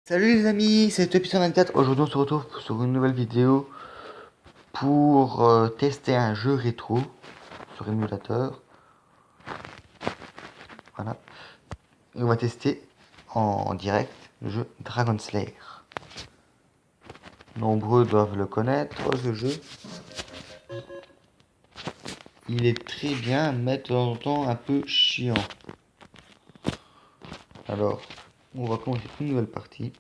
Salut les amis, c'est épisode 24. Aujourd'hui on se retrouve sur une nouvelle vidéo pour tester un jeu rétro sur émulateur. Voilà. Et on va tester en direct le jeu Dragon Slayer. Nombreux doivent le connaître, ce jeu. Il est très bien, mais de temps en temps un peu chiant. Alors, on va commencer une nouvelle partie.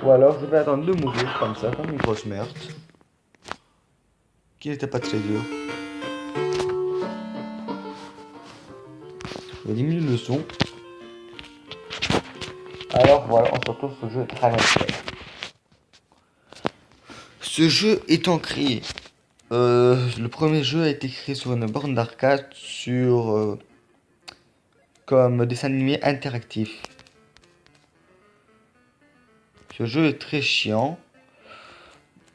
Ou alors je vais attendre de mourir comme ça, comme une grosse merde. Qui n'était pas très dur. Je vais diminuer le son. Alors voilà, on se retrouve sur le jeu Dragon Slayer. Ce jeu étant créé, le premier jeu a été créé sur une borne d'arcade comme dessin animé interactif. Ce jeu est très chiant,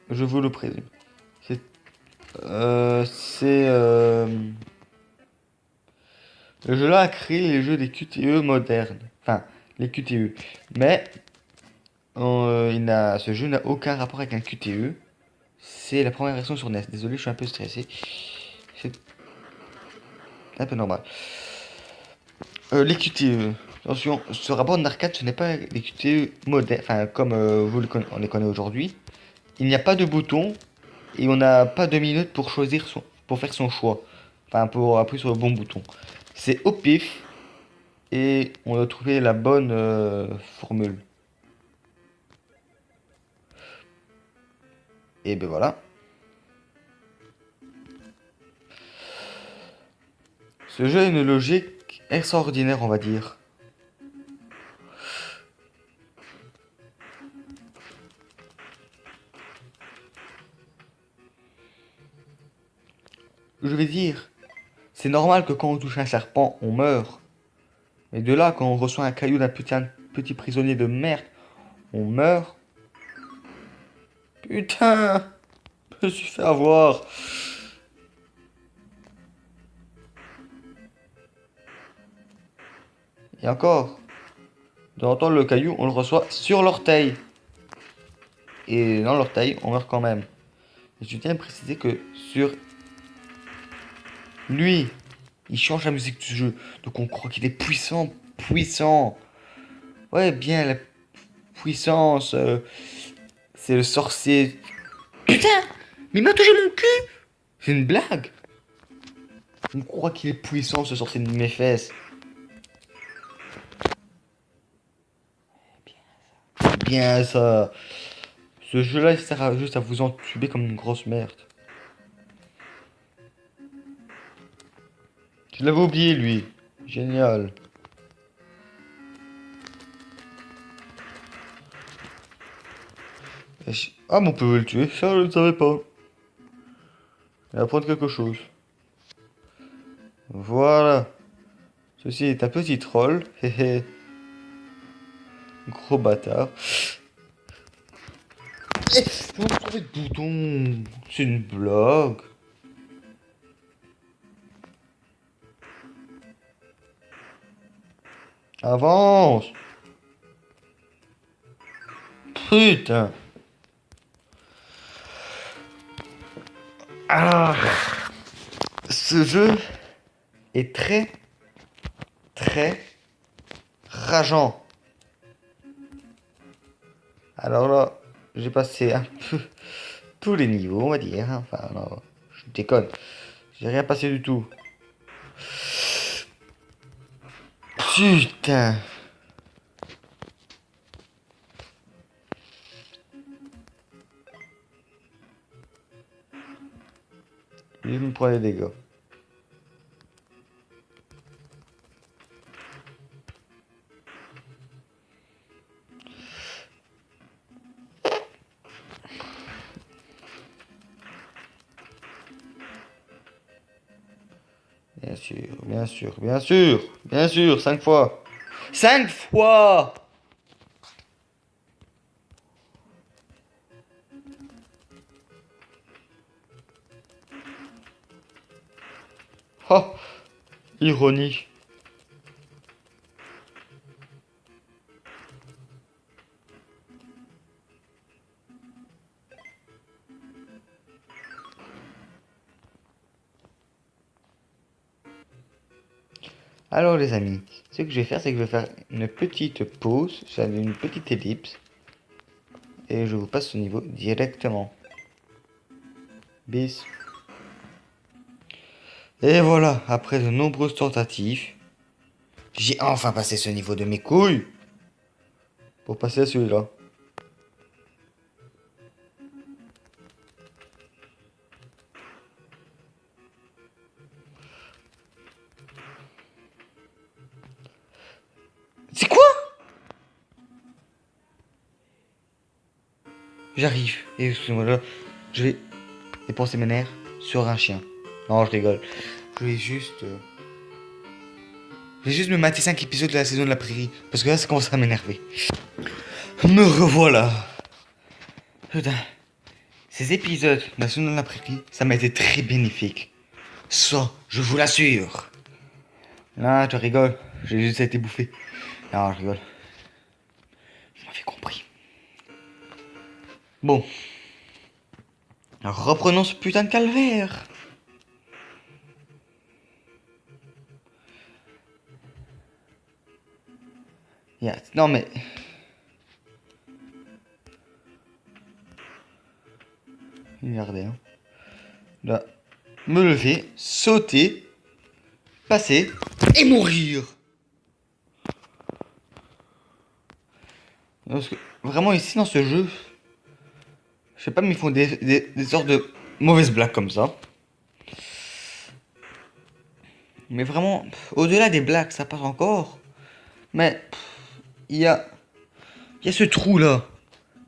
je vous le présume. C'est le jeu-là a créé les jeux des QTE modernes, enfin les QTE, mais ce jeu n'a aucun rapport avec un QTE. C'est la première version sur NES. Désolé, je suis un peu stressé. C'est un peu normal. Les QTE. Attention, ce rapport d'arcade, ce n'est pas les QTE modernes, enfin comme on les connaît aujourd'hui. Il n'y a pas de bouton et on n'a pas de minutes pour pour faire son choix. Enfin, pour appuyer sur le bon bouton. C'est au pif et on doit trouver la bonne formule. Et ben voilà. Ce jeu a une logique extraordinaire, on va dire. Je vais dire, c'est normal que quand on touche un serpent, on meurt. Mais de là, quand on reçoit un caillou un petit prisonnier de merde, on meurt. Putain, je me suis fait avoir. Et encore, de temps en temps, le caillou, on le reçoit sur l'orteil. Et dans l'orteil, on meurt quand même. Et je tiens à préciser que sur lui, il change la musique du jeu. Donc on croit qu'il est puissant, puissant. Ouais, bien, la puissance. C'est le sorcier. Putain, mais il m'a touché mon cul. C'est une blague. On croit qu'il est puissant, ce sorcier de mes fesses. Bien ça. Ce jeu-là, il sert juste à vous entuber comme une grosse merde. Je l'avais oublié, lui. Génial. Ah, mais on peut le tuer. Ça, je ne savais pas. Il va apprendre quelque chose. Voilà. Ceci est un petit troll. Hé gros bâtard. Eh, je vais trouver de bouton. C'est une blague. Avance. Putain. Ah. Ce jeu est très, très rageant. Alors là, j'ai passé un peu tous les niveaux, on va dire. Enfin, non, je déconne. J'ai rien passé du tout. Putain. Je me prends les dégâts. sûr, bien sûr, bien sûr, bien sûr, 5 fois. 5 fois! Oh, ironie. Alors les amis, ce que je vais faire, c'est que je vais faire une petite pause, une petite ellipse, et je vous passe ce niveau directement. Bis. Et voilà, après de nombreuses tentatives, j'ai enfin passé ce niveau de mes couilles pour passer à celui-là. C'est quoi? J'arrive. Et excusez-moi là, je vais dépenser mes nerfs sur un chien. Non, je rigole. Je vais juste... Je vais juste me mater 5 épisodes de la saison de la prairie. Parce que là, ça commence à m'énerver. Me revoilà. Putain. Ces épisodes de la saison de la prairie, ça m'a été très bénéfique. Ça, je vous l'assure. Là, tu rigoles. J'ai juste été bouffé. Non, je rigole. Vous m'avez compris. Bon. Alors, reprenons ce putain de calvaire. Non mais... Regardez. Hein. Là. Me lever, sauter, passer et mourir. Parce que vraiment ici dans ce jeu, je sais pas, mais ils font des sortes de mauvaises blagues comme ça. Mais vraiment, au-delà des blagues, ça passe encore. Mais il y a, il y a ce trou là.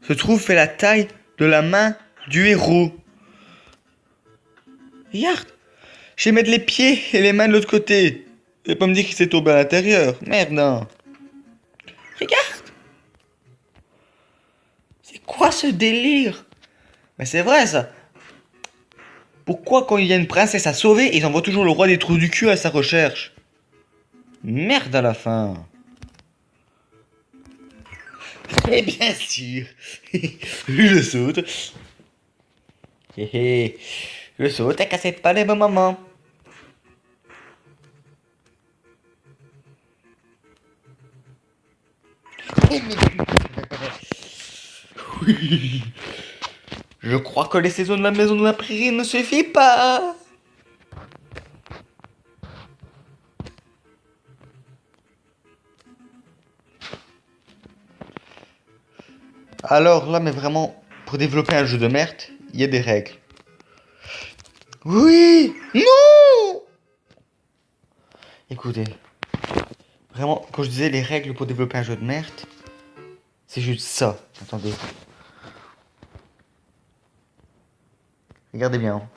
Ce trou fait la taille de la main du héros. Regarde, je vais mettre les pieds et les mains de l'autre côté. Et pas me dire qu'il s'est tombé à l'intérieur. Merde, non. Regarde. C'est quoi ce délire? Mais c'est vrai ça. Pourquoi quand il y a une princesse à sauver, ils envoient toujours le roi des trous du cul à sa recherche? Merde à la fin. Et bien sûr. Je saute. Hé hé. Je saute et cassez pas les bons moments. Oui. Je crois que les saisons de la maison de la prairie ne suffisent pas. Alors là, mais vraiment, pour développer un jeu de merde, il y a des règles. Oui. Non. Écoutez. Vraiment, quand je disais les règles pour développer un jeu de merde, c'est juste ça. Attendez. Regardez bien.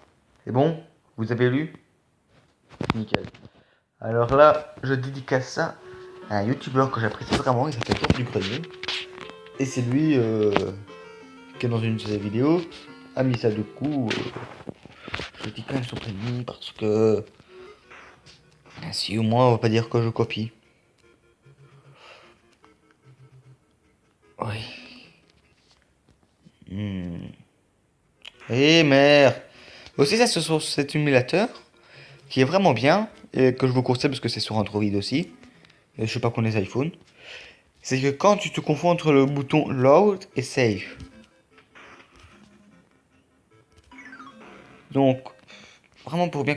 C'est bon? Vous avez lu? Nickel. Alors là, je dédicace ça à un youtubeur que j'apprécie vraiment, il s'appelle Top du Grenier. Et c'est lui qui est dans une de ses vidéos a mis ça de coup. Je dis quand même son prénom parce que ainsi au moins on va pas dire que je copie. Oui. Eh merde. Aussi ça sur cet émulateur qui est vraiment bien et que je vous conseille parce que c'est sur Android aussi. Et je sais pas qu'on les iPhones. C'est que quand tu te confonds entre le bouton load et save. Donc vraiment pour bien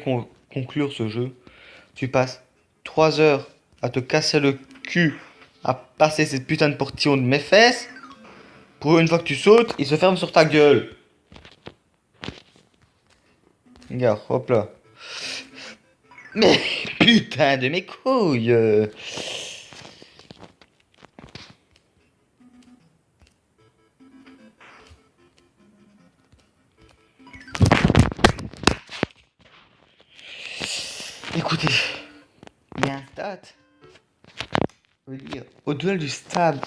conclure ce jeu, tu passes 3 heures à te casser le cul à passer cette putain de portillon de mes fesses. Pour une fois que tu sautes, il se ferme sur ta gueule. Regarde, hop là. Mais putain de mes couilles. Écoutez. Je veux dire, au-delà du stade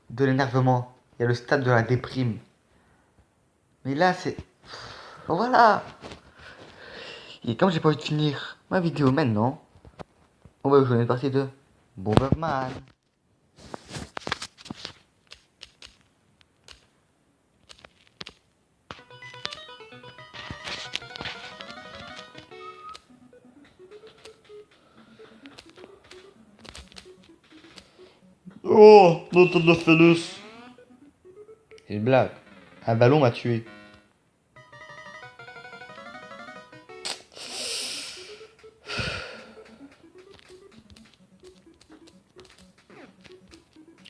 de l'énervement, il y a le stade de la déprime. Mais là, c'est. Voilà! Et comme j'ai pas envie de finir ma vidéo maintenant, on va jouer une partie de Bomberman. Oh, notre Nophelus. C'est une blague. Un ballon m'a tué.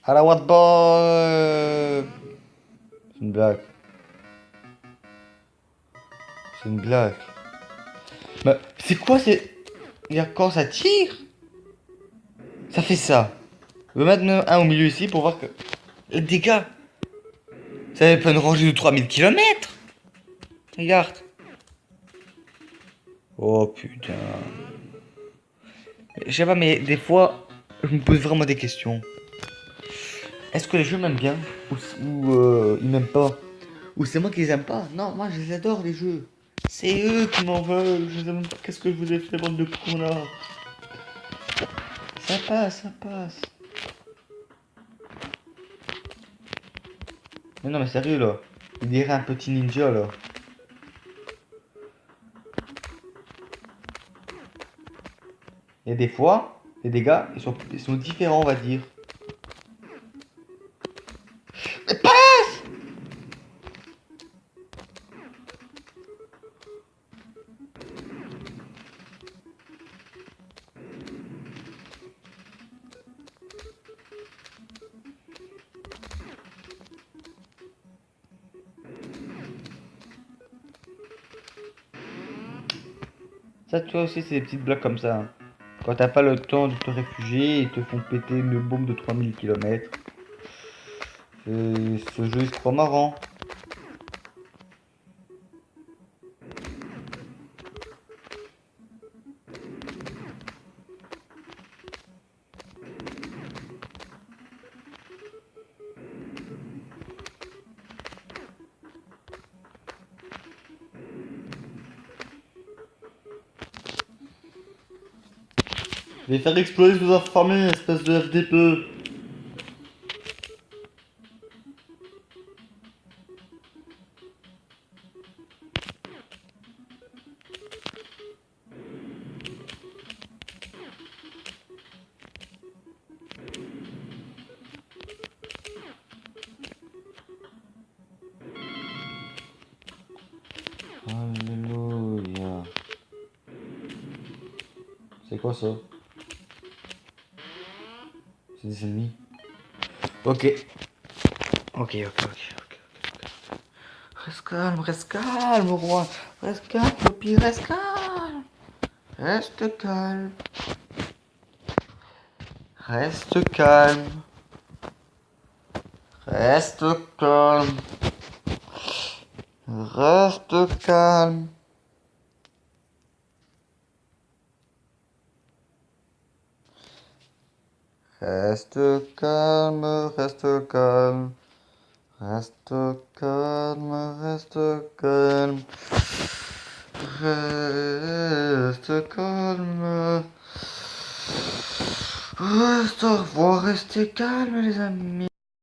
À la what boy! C'est une blague. C'est une blague. Mais c'est quoi c'est. Quand ça tire, ça fait ça. Je vais mettre un au milieu ici pour voir que. Les dégâts. Ça fait pas une rangée de 3000 km. Regarde. Oh putain. Je sais pas, mais des fois, je me pose vraiment des questions. Est-ce que les jeux m'aiment bien ou ils m'aiment pas? Ou c'est moi qui les aime pas? Non, moi je les adore les jeux. C'est eux qui m'en veulent. Je sais même pas qu'est-ce que je vous ai fait, bande de connards. Ça passe, ça passe. Mais non, mais sérieux là. Il dirait un petit ninja là. Et des fois, les dégâts, ils sont différents, on va dire. Mais passe! Ça, tu vois aussi, c'est des petites blagues comme ça, hein. Quand t'as pas le temps de te réfugier, ils te font péter une bombe de 3000 km. Ce jeu, il se croit marrant. Je vais faire exploser vos famille, espèce de FDP. Alléluia. C'est quoi ça? C'est des ennemis. Ok. Ok, ok, ok, ok. Reste calme, roi. Reste calme, Poppy, reste calme. Reste calme. Reste calme. Reste calme. Reste calme. Reste calme, reste calme. Reste calme, reste calme. Reste calme. Reste, au revoir, restez calme les amis.